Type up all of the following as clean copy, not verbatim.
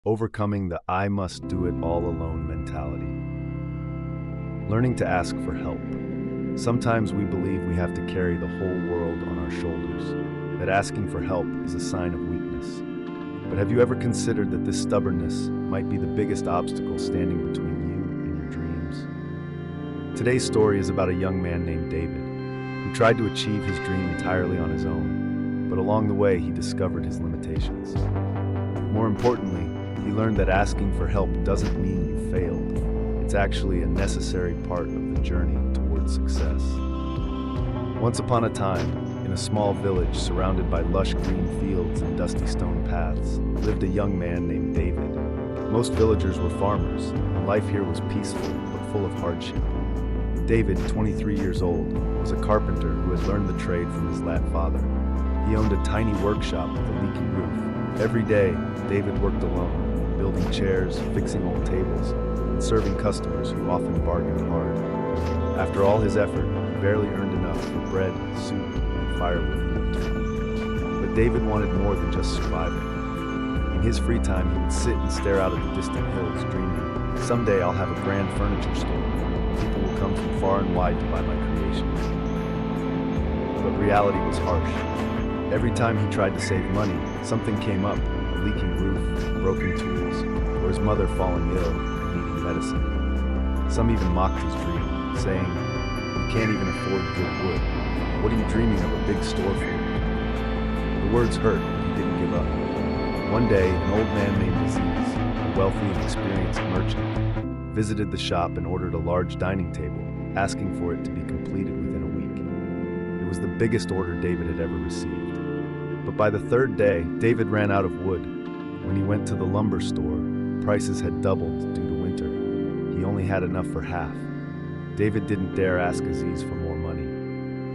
overcoming the I must do it all alone mentality. Learning to ask for help. Sometimes we believe we have to carry the whole world on our shoulders, that asking for help is a sign of weakness. But have you ever considered that this stubbornness might be the biggest obstacle standing between you and your dreams? Today's story is about a young man named David, who tried to achieve his dream entirely on his own, but along the way he discovered his limitations. More importantly, he learned that asking for help doesn't mean you failed. It's actually a necessary part of the journey towards success. Once upon a time, in a small village surrounded by lush green fields and dusty stone paths, lived a young man named David. Most villagers were farmers, and life here was peaceful but full of hardship. David, 23 years old, was a carpenter who had learned the trade from his late father. He owned a tiny workshop with a leaky roof. Every day, David worked alone, building chairs, fixing old tables, and serving customers who often bargained hard. After all his effort, he barely earned enough for bread, soup, and firewood in winter. But David wanted more than just surviving. In his free time, he would sit and stare out at the distant hills, dreaming, "Someday I'll have a grand furniture store. People will come from far and wide to buy my creations." But reality was harsh. Every time he tried to save money, something came up: a leaking roof, broken tools, or his mother falling ill and needing medicine. Some even mocked his dream, saying, "You can't even afford good wood. What are you dreaming of a big store for?" The words hurt, but he didn't give up. One day, an old man named Aziz, a wealthy and experienced merchant, visited the shop and ordered a large dining table, asking for it to be completed within a week. It was the biggest order David had ever received. But by the third day, David ran out of wood. When he went to the lumber store, prices had doubled due to winter. He only had enough for half. David didn't dare ask Aziz for more money.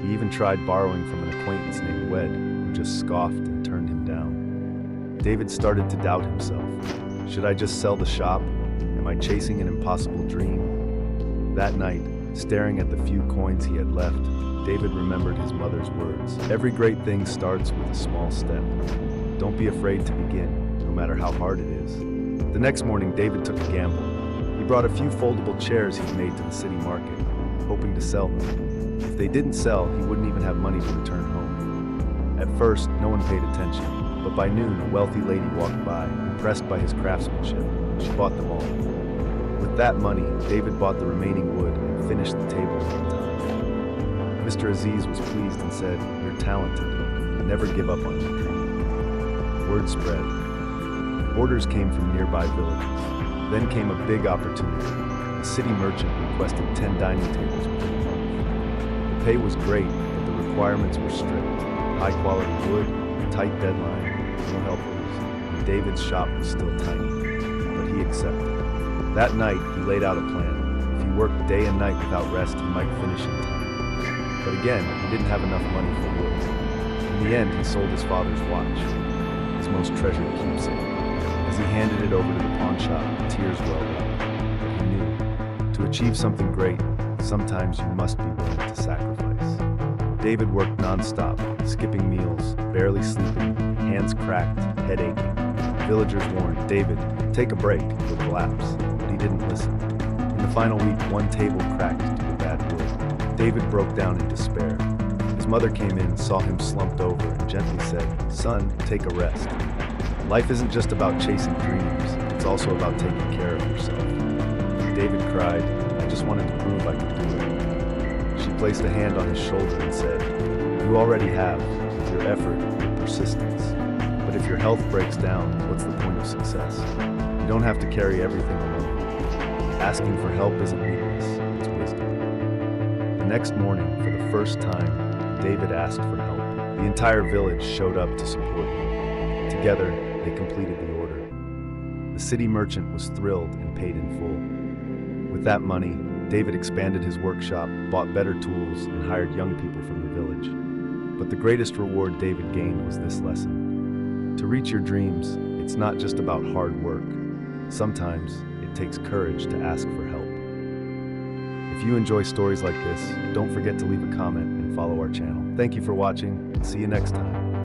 He even tried borrowing from an acquaintance named Wed, who just scoffed and turned him down. David started to doubt himself. Should I just sell the shop? Am I chasing an impossible dream? That night, staring at the few coins he had left, David remembered his mother's words. Every great thing starts with a small step. Don't be afraid to begin, no matter how hard it is. The next morning, David took a gamble. He brought a few foldable chairs he'd made to the city market, hoping to sell them. If they didn't sell, he wouldn't even have money to return home. At first, no one paid attention, but by noon, a wealthy lady walked by, impressed by his craftsmanship. She bought them all. With that money, David bought the remaining wood and finished the tables on time. Mr. Aziz was pleased and said, "You're talented. Never give up on your dream." Word spread. Orders came from nearby villages. Then came a big opportunity. A city merchant requested 10 dining tables within a month. The pay was great, but the requirements were strict. High-quality wood, tight deadline, no helpers, and David's shop was still tiny. But he accepted. That night, he laid out a plan. If he worked day and night without rest, he might finish in time. But again, he didn't have enough money for wood. In the end, he sold his father's watch, his most treasured keepsake. As he handed it over to the pawn shop, tears welled up. But he knew, to achieve something great, sometimes you must be willing to sacrifice. David worked non-stop, skipping meals, barely sleeping, hands cracked, head aching. Villagers warned, "David, take a break, you'll collapse." But he didn't listen. In the final week, one table cracked due to bad wood. David broke down in despair. His mother came in, saw him slumped over, and gently said, "Son, take a rest. Life isn't just about chasing dreams, it's also about taking care of yourself." David cried, "I just wanted to prove I could do it." She placed a hand on his shoulder and said, "You already have, with your effort and persistence. But if your health breaks down, what's the point of success? You don't have to carry everything alone. Asking for help isn't weakness, it's wisdom." The next morning, for the first time, David asked for help. The entire village showed up to support him. Together, they completed the order. The city merchant was thrilled and paid in full. With that money, David expanded his workshop, bought better tools, and hired young people from the village. But the greatest reward David gained was this lesson. To reach your dreams, it's not just about hard work. Sometimes, it takes courage to ask for help. If you enjoy stories like this, don't forget to leave a comment and follow our channel. Thank you for watching, and see you next time.